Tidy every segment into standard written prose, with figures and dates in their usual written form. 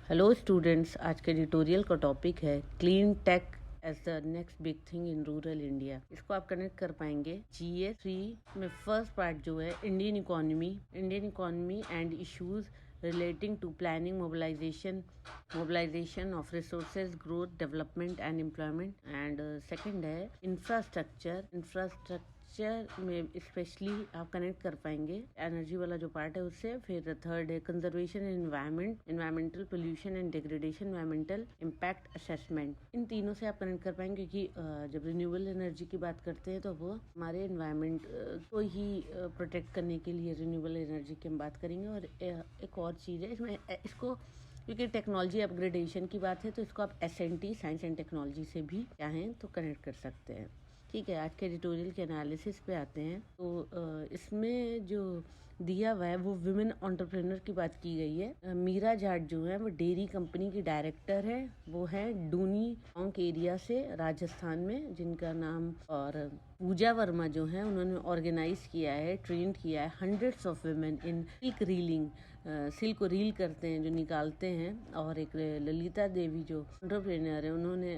Hello students, आज के tutorial का टॉपिक है clean tech as the next big thing in rural India. इसको आप कनेक्ट कर पाएंगे GS 3 में। फर्स्ट पार्ट जो है Indian economy and issues relating to planning, mobilization of resources, growth, development and employment। and second है infrastructure में specially आप कनेक्ट कर पाएंगे एनर्जी वाला जो पार्ट है उससे। फिर थर्ड है conservation environmental pollution and degradation, environmental impact assessment. इन तीनों से आप कनेक्ट कर पाएंगे क्योंकि जब रिन्यूएबल एनर्जी की बात करते हैं तो वो हमारे एनवायरमेंट को ही प्रोटेक्ट करने के लिए रिन्यूएबल एनर्जी की हम बात करेंगे। और एक और चीज़ है इसमें, इसको क्योंकि टेक्नोलॉजी अपग्रेडेशन की बात है तो इसको आप SNT साइंस एंड टेक्नोलॉजी से भी चाहें तो कनेक्ट कर सकते हैं। ठीक है, आज के एडिटोरियल के एनालिसिस पे आते हैं। तो इसमें जो दिया हुआ है वो विमेन एंटरप्रेन्योर की बात की गई है। मीरा जाट जो है वो डेयरी कंपनी की डायरेक्टर है। वो है डूनी टोंक एरिया से राजस्थान में, जिनका नाम। और पूजा वर्मा जो है उन्होंने ऑर्गेनाइज किया है, ट्रेन किया है hundreds of women in silk reeling. Silk को रील करते हैं, जो निकालते हैं। और एक ललिता देवी जो एंटरप्रेन्योर है, उन्होंने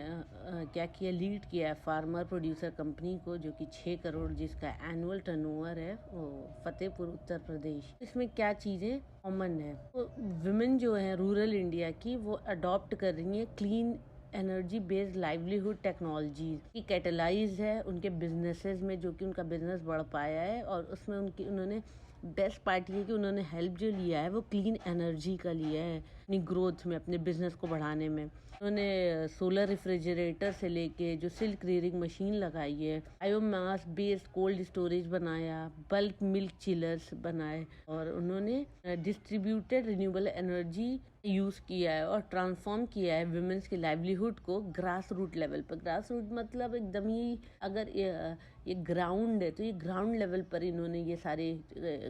क्या किया, लीड किया है फार्मर प्रोड्यूसर कंपनी को, जो कि 6 करोड़ जिसका एनुअल टर्नओवर है, वो फतेहपुर उत्तर प्रदेश। इसमें क्या चीजें कॉमन है, तो वुमेन जो है रूरल इंडिया की वो अडॉप्ट कर रही है clean energy based livelihood technology की कैटलाइज है उनके बिजनेसेस में, जो कि उनका बिजनेस बढ़ पाया है। और उसमें उन्होंने बेस्ट पार्ट ये कि उन्होंने हेल्प जो लिया है वो क्लीन एनर्जी का लिया है अपनी ग्रोथ में, अपने बिजनेस को बढ़ाने में। उन्होंने सोलर रेफ्रिजरेटर से लेके जो सिल्क रीडिंग मशीन लगाई है, बायोमास बेस्ड कोल्ड स्टोरेज बनाया, बल्क मिल्क चिलर्स बनाए, और उन्होंने डिस्ट्रीब्यूटेड रिन्यूएबल एनर्जी यूज किया है और ट्रांसफॉर्म किया है वुमेन्स की लाइवलीहुड को ग्रास रूट लेवल पर। ग्रास रूट मतलब एकदम ही, अगर ये ग्राउंड है तो ये ग्राउंड लेवल पर इन्होंने ये सारे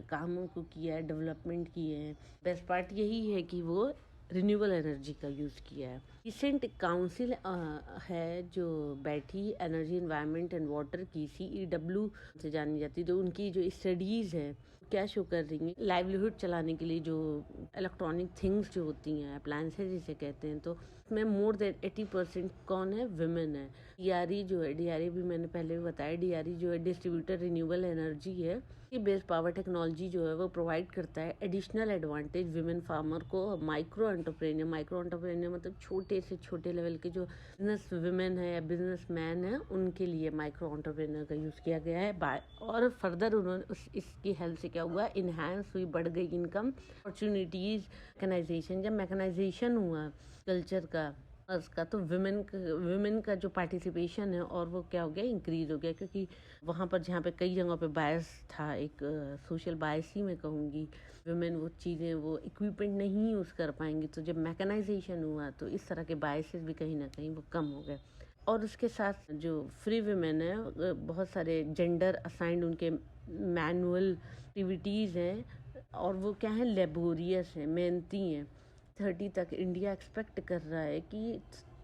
कामों को किया है, डेवलपमेंट किए हैं। बेस्ट पार्ट यही है कि वो रिन्यूएबल एनर्जी का यूज़ किया है। रिसेंट काउंसिल है जो बैठी एनर्जी एनवायरनमेंट एंड वाटर की, CEW से जानी जाती है। तो उनकी जो स्टडीज़ है क्या शो कर रही हैं, लाइवलीहुड चलाने के लिए जो इलेक्ट्रॉनिक थिंग्स जो होती हैं, अप्लायंसेज जिसे कहते हैं, तो उसमें मोर देन 80% कौन है, विमेन है। DRE जो है, DRE भी मैंने पहले भी बताया, DRE जो है डिस्ट्रीब्यूटर रिन्यूएबल एनर्जी है। ये बेस्ड पावर टेक्नोलॉजी जो है वो प्रोवाइड करता है एडिशनल एडवांटेज विमेन फार्मर को। माइक्रो एंटरप्रेन्योर मतलब छोटे से छोटे लेवल के जो बिजनेस विमेन है या बिजनेस मैन है, उनके लिए माइक्रो एंटरप्रेन्योर का यूज किया गया है। और फर्दर उन्होंने इसकी हेल्प से क्या हुआ, इनहेंस हुई, बढ़ गई इनकम अपॉर्चुनिटीज। मैकेनाइजेशन, जब मैकेनाइजेशन हुआ कल्चर का उसका, तो विमेन का जो पार्टिसिपेशन है और वो क्या हो गया, इंक्रीज हो गया। क्योंकि वहाँ पर जहाँ पे कई जगहों पे बायस था, एक सोशल बायस ही मैं कहूँगी, विमेन वो चीज़ें, वो इक्विपमेंट नहीं यूज़ कर पाएंगी। तो जब मैकेनाइजेशन हुआ तो इस तरह के बायसेस भी कहीं ना कहीं वो कम हो गए। और उसके साथ जो फ्री विमेन है, बहुत सारे जेंडर असाइंड उनके मैनुअल एक्टिविटीज़ हैं, और वो क्या है, लेबोरियस हैं, मेहनती हैं। 30 तक इंडिया एक्सपेक्ट कर रहा है कि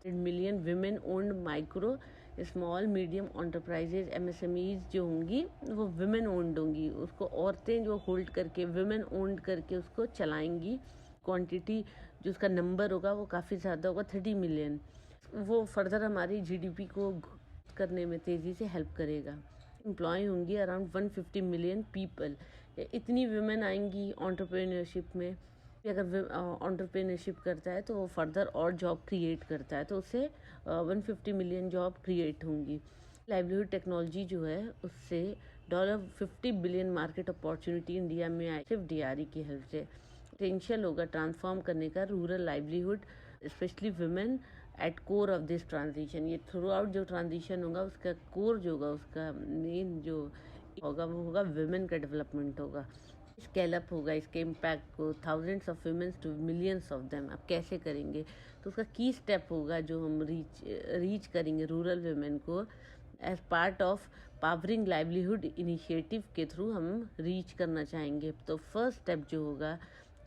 million women owned micro small medium enterprises MSMEs जो होंगी वो विमेन ओन्ड होंगी। उसको औरतें जो होल्ड करके, विमेन ओन्ड करके उसको चलाएंगी। क्वांटिटी जो उसका नंबर होगा वो काफ़ी ज़्यादा होगा, 30 मिलियन। वो फर्दर हमारी GDP को करने में तेज़ी से हेल्प करेगा। एम्प्लॉय होंगी अराउंड 150 मिलियन पीपल। इतनी वुमेन आएंगी एंटरप्रेन्योरशिप में। अगर एंटरप्रेन्योरशिप करता है तो वो फर्दर और जॉब क्रिएट करता है, तो उससे 150 मिलियन जॉब क्रिएट होंगी। लाइवलीहुड टेक्नोलॉजी जो है उससे $50 बिलियन मार्केट अपॉर्चुनिटी इंडिया में आए, सिर्फ DRE की हेल्प से। पोटेंशियल होगा ट्रांसफॉर्म करने का rural livelihood, specially women at core of this transition. ये थ्रू आउट जो ट्रांजिशन होगा उसका कोर जो होगा, उसका मेन जो होगा वो होगा वुमेन का डेवलपमेंट होगा। स्केल अप होगा इसके इम्पैक्ट को thousands of womens to millions of them. अब कैसे करेंगे, तो उसका की स्टेप होगा जो हम रीच करेंगे रूरल वुमेन को as part of powering livelihood initiative के थ्रू हम रीच करना चाहेंगे। तो फर्स्ट स्टेप जो होगा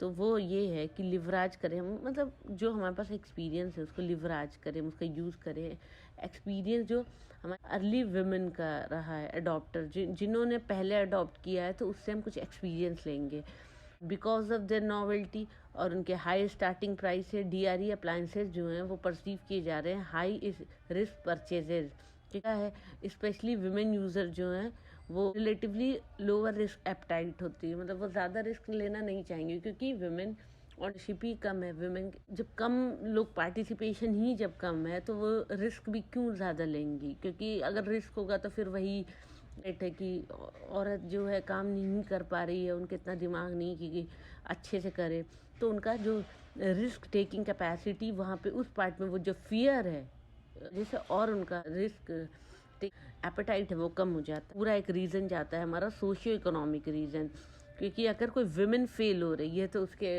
तो वो ये है कि लिवराज करें हम, मतलब जो हमारे पास एक्सपीरियंस है उसको लिवराज करें, उसका यूज़ करें। एक्सपीरियंस जो हमारे अर्ली वुमेन का रहा है, अडॉप्टर जिन्होंने पहले अडॉप्ट किया है, तो उससे हम कुछ एक्सपीरियंस लेंगे। बिकॉज ऑफ देयर नॉवेल्टी और उनके हाई स्टार्टिंग प्राइस से DRE अप्लायंसेज जो हैं वो परसीव किए जा रहे हैं हाई रिस्क परचेजेज। क्या है, स्पेशली विमेन यूज़र जो हैं वो रिलेटिवली लोअर रिस्क एप्टाइट होती है, मतलब वो ज़्यादा रिस्क लेना नहीं चाहेंगे क्योंकि विमेन ओनरशिप ही कम है। विमेन जब कम लोग पार्टिसिपेशन ही जब कम है तो वो रिस्क भी क्यों ज़्यादा लेंगी, क्योंकि अगर रिस्क होगा तो फिर वही रेट है कि औरत जो है काम नहीं कर पा रही है, उनके इतना दिमाग नहीं कि अच्छे से करे, तो उनका जो रिस्क टेकिंग कैपेसिटी वहाँ पे उस पार्ट में वो जो फियर है जैसे और उनका रिस्क एपेटाइट है वो कम हो जाता है। पूरा एक रीज़न जाता है हमारा सोशियो इकोनॉमिक रीज़न, क्योंकि अगर कोई विमेन फेल हो रही है तो उसके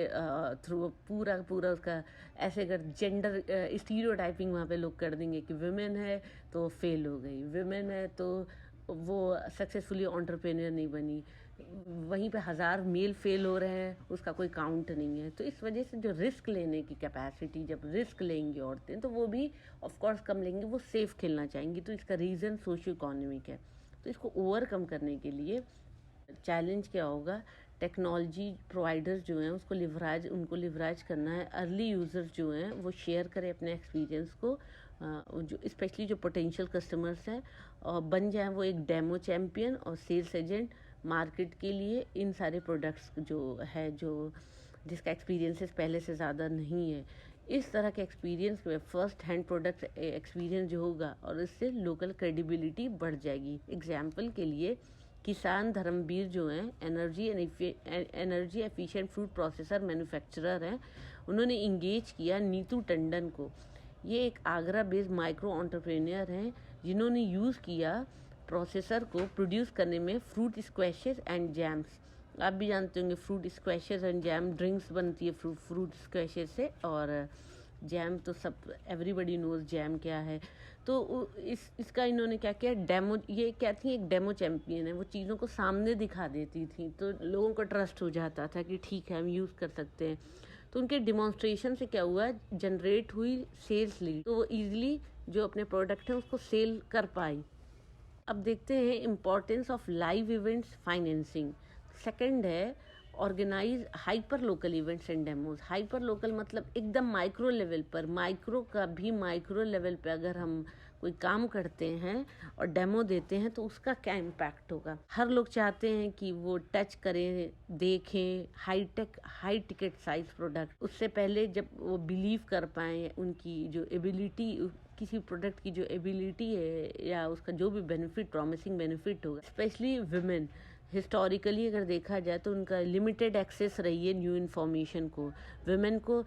थ्रू पूरा पूरा उसका ऐसे अगर जेंडर स्टीरियोटाइपिंग वहाँ पे लोग कर देंगे कि विमेन है तो फेल हो गई, विमेन है तो वो सक्सेसफुली एंटरप्रेन्योर नहीं बनी, वहीं पे 1000 मेल फेल हो रहे हैं उसका कोई काउंट नहीं है। तो इस वजह से जो रिस्क लेने की कैपेसिटी, जब रिस्क लेंगी औरतें तो वो भी ऑफ कोर्स कम लेंगी, वो सेफ खेलना चाहेंगी। तो इसका रीज़न सोशियो इकोनॉमिक है। तो इसको ओवरकम करने के लिए चैलेंज क्या होगा, टेक्नोलॉजी प्रोवाइडर्स जो हैं उनको लिवराज करना है। अर्ली यूज़र्स जो हैं वो शेयर करें अपने एक्सपीरियंस को, जो स्पेशली जो पोटेंशियल कस्टमर्स हैं, और बन जाएं वो एक डेमो चैम्पियन और सेल्स एजेंट मार्केट के लिए इन सारे प्रोडक्ट्स जो है जो जिसका एक्सपीरियंसेस पहले से ज़्यादा नहीं है। इस तरह के एक्सपीरियंस में फर्स्ट हैंड प्रोडक्ट एक्सपीरियंस जो होगा और इससे लोकल क्रेडिबिलिटी बढ़ जाएगी। एग्जाम्पल के लिए किसान धर्मवीर जो हैं energy efficient food processor manufacturer हैं, उन्होंने इंगेज किया नीतू टंडन को। ये एक आगरा बेस्ड माइक्रो एंटरप्रेन्योर हैं जिन्होंने यूज़ किया प्रोसेसर को प्रोड्यूस करने में फ्रूट स्क्वैशेस एंड जैम्स। आप भी जानते होंगे fruit squashes and jam drinks बनती है फ्रूट स्क्वैशेस से, और जैम तो सब एवरीबडी नोज जैम क्या है। तो इसका इन्होंने क्या किया, डेमो, ये क्या थी, एक डेमो चैम्पियन है, वो चीज़ों को सामने दिखा देती थी तो लोगों को ट्रस्ट हो जाता था कि ठीक है हम यूज़ कर सकते हैं। तो उनके डिमॉन्स्ट्रेशन से क्या हुआ, जनरेट हुई सेल्स लीड, तो वो ईजिली जो अपने प्रोडक्ट हैं उसको सेल कर पाई। अब देखते हैं importance of live events financing. Second है organise hyper local events and demos. Hyper local मतलब एकदम माइक्रो लेवल पर, माइक्रो का भी माइक्रो लेवल पे अगर हम कोई काम करते हैं और डेमो देते हैं तो उसका क्या इम्पैक्ट होगा। हर लोग चाहते हैं कि वो टच करें, देखें हाई टिकट साइज प्रोडक्ट, उससे पहले जब वो बिलीव कर पाएँ उनकी जो एबिलिटी, किसी प्रोडक्ट की जो एबिलिटी है या उसका जो भी बेनिफिट, प्रॉमिसिंग बेनिफिट होगा। स्पेशली विमेन, हिस्टोरिकली अगर देखा जाए तो उनका लिमिटेड एक्सेस रही है न्यू इन्फॉर्मेशन को। विमेन को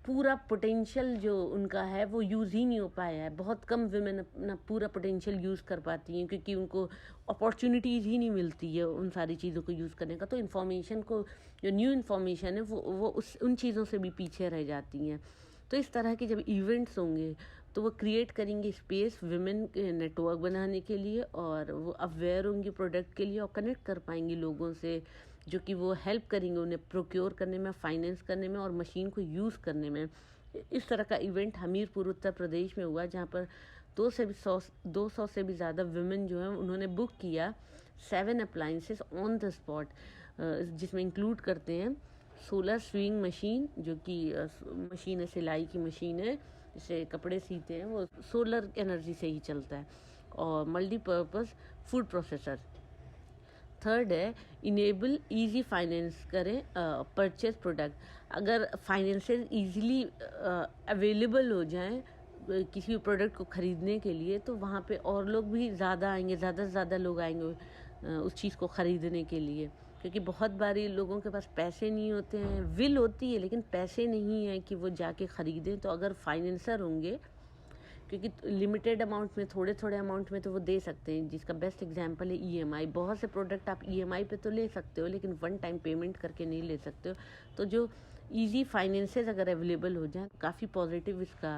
पूरा पोटेंशियल जो उनका है वो यूज़ ही नहीं हो पाया है। बहुत कम विमेन अपना पूरा पोटेंशियल यूज़ कर पाती हैं क्योंकि उनको अपॉर्चुनिटीज़ ही नहीं मिलती है उन सारी चीज़ों को यूज़ करने का। तो इन्फॉर्मेशन को, जो न्यू इन्फॉर्मेशन है वो उन चीज़ों से भी पीछे रह जाती हैं। तो इस तरह के जब इवेंट्स होंगे तो वो क्रिएट करेंगे स्पेस विमेन के नेटवर्क बनाने के लिए, और वो अवेयर होंगी प्रोडक्ट के लिए और कनेक्ट कर पाएंगी लोगों से, जो कि वो हेल्प करेंगे उन्हें प्रोक्योर करने में, फाइनेंस करने में और मशीन को यूज़ करने में। इस तरह का इवेंट हमीरपुर उत्तर प्रदेश में हुआ जहाँ पर 200 से भी ज़्यादा विमेन जो हैं उन्होंने बुक किया 7 अप्लाइंसेस ऑन द स्पॉट, जिसमें इंक्लूड करते हैं सोलर स्विंग मशीन, जो कि मशीन है, सिलाई की मशीन है, जिसे कपड़े सीते हैं, वो सोलर एनर्जी से ही चलता है, और मल्टीपर्पज़ फूड प्रोसेसर। थर्ड है इनेबल इजी फाइनेंस करें परचेज प्रोडक्ट। अगर फाइनेंसेस इजीली अवेलेबल हो जाएं किसी प्रोडक्ट को ख़रीदने के लिए तो वहाँ पे और लोग भी ज़्यादा आएंगे, ज़्यादा से ज़्यादा लोग आएंगे उस चीज़ को ख़रीदने के लिए। क्योंकि बहुत बारी लोगों के पास पैसे नहीं होते हैं, विल होती है लेकिन पैसे नहीं है कि वो जाके ख़रीदें। तो अगर फाइनेंसर होंगे, क्योंकि लिमिटेड अमाउंट में, थोड़े थोड़े अमाउंट में तो वो दे सकते हैं, जिसका बेस्ट एग्जांपल है EMI। बहुत से प्रोडक्ट आप EMI पे तो ले सकते हो लेकिन वन टाइम पेमेंट करके नहीं ले सकते हो। तो जो इजी फाइनेंसेस अगर अवेलेबल हो जाए काफ़ी पॉजिटिव इसका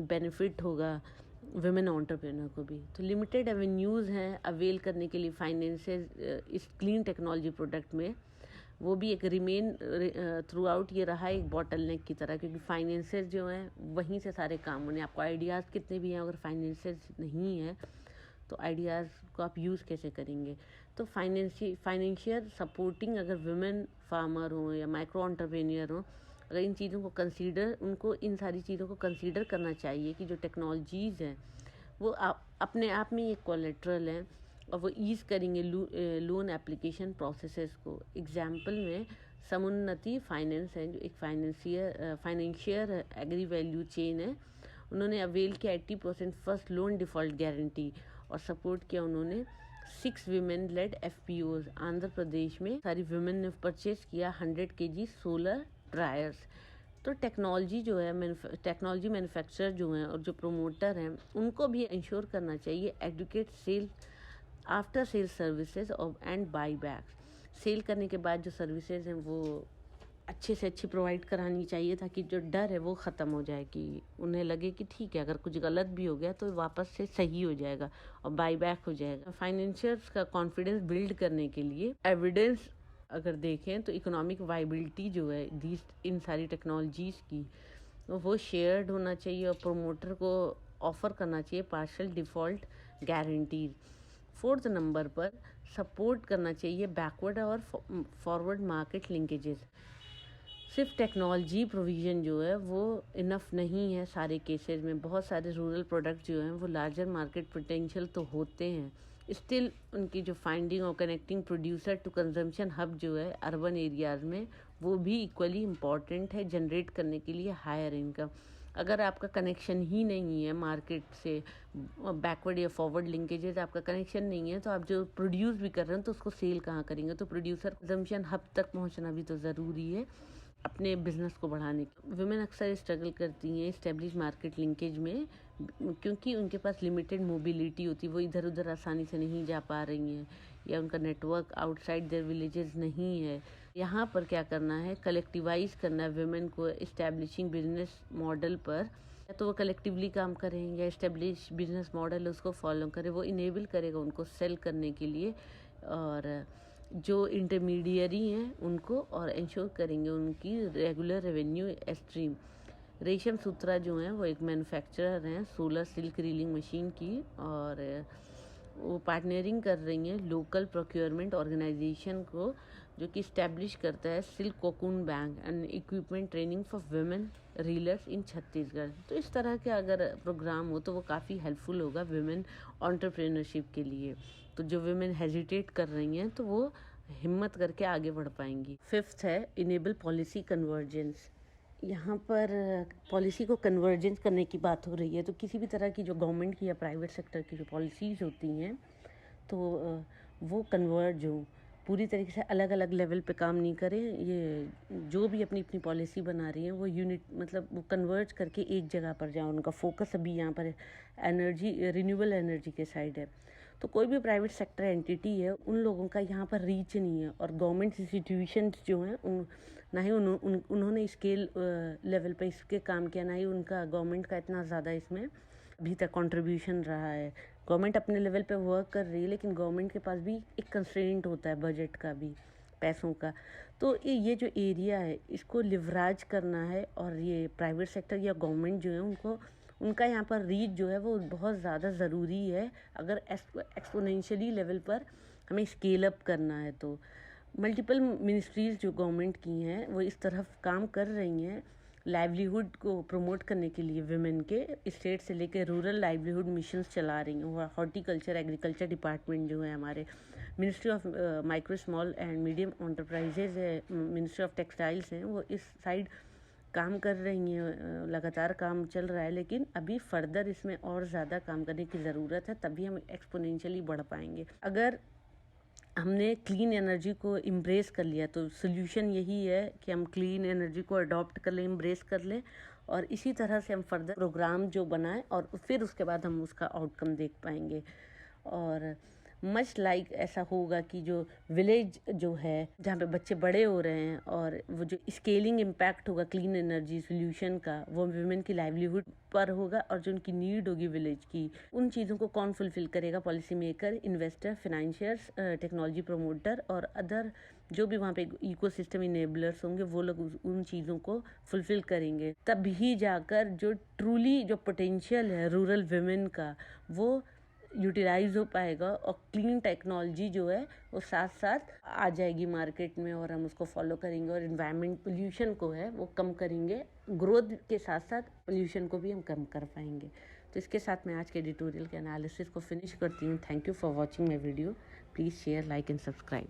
बेनिफिट होगा वुमेन एंटरप्रेन्योर को भी। तो लिमिटेड एवेन्यूज़ हैं अवेल करने के लिए फाइनेंसेस इस क्लीन टेक्नोलॉजी प्रोडक्ट में, वो भी एक रिमेन थ्रू आउट ये रहा एक बॉटल नेक की तरह, क्योंकि फाइनेंसेस जो हैं वहीं से सारे काम होने। आपको आइडियाज़ कितने भी हैं, अगर फाइनेंसेस नहीं है तो आइडियाज़ को आप यूज़ कैसे करेंगे। तो फाइनेंशियल सपोर्टिंग अगर वुमेन फार्मर हो या माइक्रो एंटरप्रेन्योर हो, अगर इन चीज़ों को उनको इन सारी चीज़ों को कंसीडर करना चाहिए कि जो टेक्नोलॉजीज़ हैं वो अपने आप में एक कोलेट्रल हैं और वो ईज़ करेंगे लोन एप्लीकेशन प्रोसेसेस को। एग्जाम्पल में समुन्नति फाइनेंस है, जो एक फाइनेंशियर एग्री वैल्यू चेन है। उन्होंने अवेल किया 80% फर्स्ट लोन डिफ़ॉल्ट गारंटी और सपोर्ट किया उन्होंने 6 women lead FPOs। Andhra Pradesh में सारी वीमेन ने परचेज किया 100 kg सोलर ड्रायर्स। तो टेक्नोलॉजी जो है, टेक्नोलॉजी मैन्युफैक्चरर जो हैं और जो प्रोमोटर हैं, उनको भी इंश्योर करना चाहिए educate sale after sale services and buy backs. Sale करने के बाद जो सर्विसेज हैं वो अच्छे से अच्छी प्रोवाइड करानी चाहिए, ताकि जो डर है वो ख़त्म हो जाए, कि उन्हें लगे कि ठीक है अगर कुछ गलत भी हो गया तो वापस से सही हो जाएगा और बाई बैक हो जाएगा। फाइनेंशियर्स का कॉन्फिडेंस बिल्ड करने के लिए एविडेंस अगर देखें तो इकोनॉमिक वाइबिलिटी जो है इन सारी टेक्नोलॉजीज़ की, वो शेयर्ड होना चाहिए और प्रोमोटर को ऑफ़र करना चाहिए partial default guarantees. 4th number पर सपोर्ट करना चाहिए बैकवर्ड और फॉरवर्ड मार्केट लिंकेजेस। सिर्फ टेक्नोलॉजी प्रोविज़न जो है वो इनफ नहीं है सारे केसेस में। बहुत सारे रूरल प्रोडक्ट जो हैं वो लार्जर मार्केट पोटेंशियल तो होते हैं, स्टिल उनकी जो फाइंडिंग और connecting producer to consumption hub जो है अर्बन एरियाज़ में, वो भी इक्वली इम्पॉर्टेंट है जनरेट करने के लिए हायर इनकम। अगर आपका कनेक्शन ही नहीं है मार्केट से, बैकवर्ड या फॉरवर्ड लिंकेजेस आपका कनेक्शन नहीं है, तो आप जो प्रोड्यूस भी कर रहे हैं तो उसको सेल कहाँ करेंगे। तो प्रोड्यूसर कंजम्पशन हब तक पहुँचना भी तो ज़रूरी है अपने बिजनेस को बढ़ाने की। वुमेन अक्सर स्ट्रगल करती हैं इस्टेब्लिश मार्केट लिंकेज में, क्योंकि उनके पास लिमिटेड मोबिलिटी होती है, वो इधर उधर आसानी से नहीं जा पा रही हैं या उनका नेटवर्क आउटसाइड देयर विलेजेस नहीं है। यहाँ पर क्या करना है, कलेक्टिवाइज करना है वुमेन को इस्टेब्लिशिंग बिजनेस मॉडल पर। या तो वो कलेक्टिवली काम करें या इस्टेब्लिश बिजनेस मॉडल उसको फॉलो करें, वो इनेबल करेगा उनको सेल करने के लिए, और जो इंटरमीडियरी हैं उनको और इंश्योर करेंगे उनकी रेगुलर रेवेन्यू स्ट्रीम। रेशम सूत्रा जो हैं वो एक मैन्युफैक्चरर हैं सोलर सिल्क रीलिंग मशीन की, और वो पार्टनरिंग कर रही हैं लोकल प्रोक्योरमेंट ऑर्गेनाइजेशन को, जो कि इस्टेब्लिश करता है silk cocoon bank and equipment training for women reelers in Chhattisgarh. तो इस तरह के अगर प्रोग्राम हो तो वो काफ़ी हेल्पफुल होगा वुमेन एंटरप्रेन्योरशिप के लिए। तो जो वुमेन हेजिटेट कर रही हैं तो वो हिम्मत करके आगे बढ़ पाएंगी। 5th है इनेबल पॉलिसी कन्वर्जेंस। यहाँ पर पॉलिसी को कन्वर्जेंस करने की बात हो रही है, तो किसी भी तरह की जो गवर्नमेंट की या प्राइवेट सेक्टर की जो पॉलिसीज़ होती हैं तो वो कन्वर्ज हो, पूरी तरीके से अलग अलग लेवल पे काम नहीं करें। ये जो भी अपनी अपनी पॉलिसी बना रही हैं वो यूनिट मतलब वो कन्वर्ज करके एक जगह पर जाओ। उनका फोकस अभी यहाँ पर एनर्जी, रिन्यूएबल एनर्जी के साइड है। तो कोई भी प्राइवेट सेक्टर एंटिटी है उन लोगों का यहाँ पर रीच नहीं है, और गवर्नमेंट इंस्टीट्यूशंस जो हैं ना ही उन्होंने स्केल लेवल पे इसके काम किया, ना ही उनका गवर्नमेंट का इतना ज़्यादा इसमें अभी तक कंट्रीब्यूशन रहा है। गवर्नमेंट अपने लेवल पे वर्क कर रही है, लेकिन गवर्नमेंट के पास भी एक कंस्ट्रेंट होता है बजट का भी, पैसों का। तो ये जो एरिया है इसको लिवराज करना है, और ये प्राइवेट सेक्टर या गवर्नमेंट जो है उनका यहाँ पर रीच जो है वो बहुत ज़्यादा ज़रूरी है अगर एक्सपोनेंशियली लेवल पर हमें स्केल अप करना है। तो मल्टीपल मिनिस्ट्रीज़ जो गवर्नमेंट की हैं वो इस तरफ काम कर रही हैं लाइवलीहुड को प्रमोट करने के लिए। विमेन के स्टेट से लेकर रूरल लाइवलीहुड मिशंस चला रही हैं। हॉर्टिकल्चर एग्रीकल्चर डिपार्टमेंट जो है हमारे, ministry of micro small and medium enterprises है, मिनिस्ट्री ऑफ टेक्सटाइल्स हैं, वो इस साइड काम कर रही हैं। लगातार काम चल रहा है, लेकिन अभी फर्दर इसमें और ज़्यादा काम करने की ज़रूरत है, तभी हम एक्सपोनेंशियली बढ़ पाएंगे। अगर हमने क्लीन एनर्जी को इम्ब्रेस कर लिया तो सोल्यूशन यही है कि हम क्लीन एनर्जी को अडॉप्ट कर लें, इम्ब्रेस कर लें, और इसी तरह से हम फर्दर प्रोग्राम जो बनाएं और फिर उसके बाद हम उसका आउटकम देख पाएंगे। और मच लाइक ऐसा होगा कि जो विलेज जो है जहाँ पे बच्चे बड़े हो रहे हैं, और वो जो स्केलिंग इम्पैक्ट होगा क्लीन एनर्जी सोल्यूशन का, वो वुमेन की लाइवलीहुड पर होगा, और जो उनकी नीड होगी विलेज की, उन चीज़ों को कौन फुलफिल करेगा? Policy maker, investor, financiers, technology promoter और अदर जो भी वहाँ पे इकोसिस्टम इनेबलर्स होंगे, वो लोग उन चीज़ों को फुलफिल करेंगे। तभी जाकर जो ट्रूली जो पोटेंशियल है रूरल वुमेन का वो यूटिलाइज हो पाएगा और क्लीन टेक्नोलॉजी जो है वो साथ साथ आ जाएगी मार्केट में और हम उसको फॉलो करेंगे और इन्वायरमेंट पोल्यूशन को है वो कम करेंगे। ग्रोथ के साथ साथ पोल्यूशन को भी हम कम कर पाएंगे। तो इसके साथ मैं आज के एडिटोरियल के एनालिसिस को फिनिश करती हूँ। Thank you for watching my video. Please share, like and subscribe.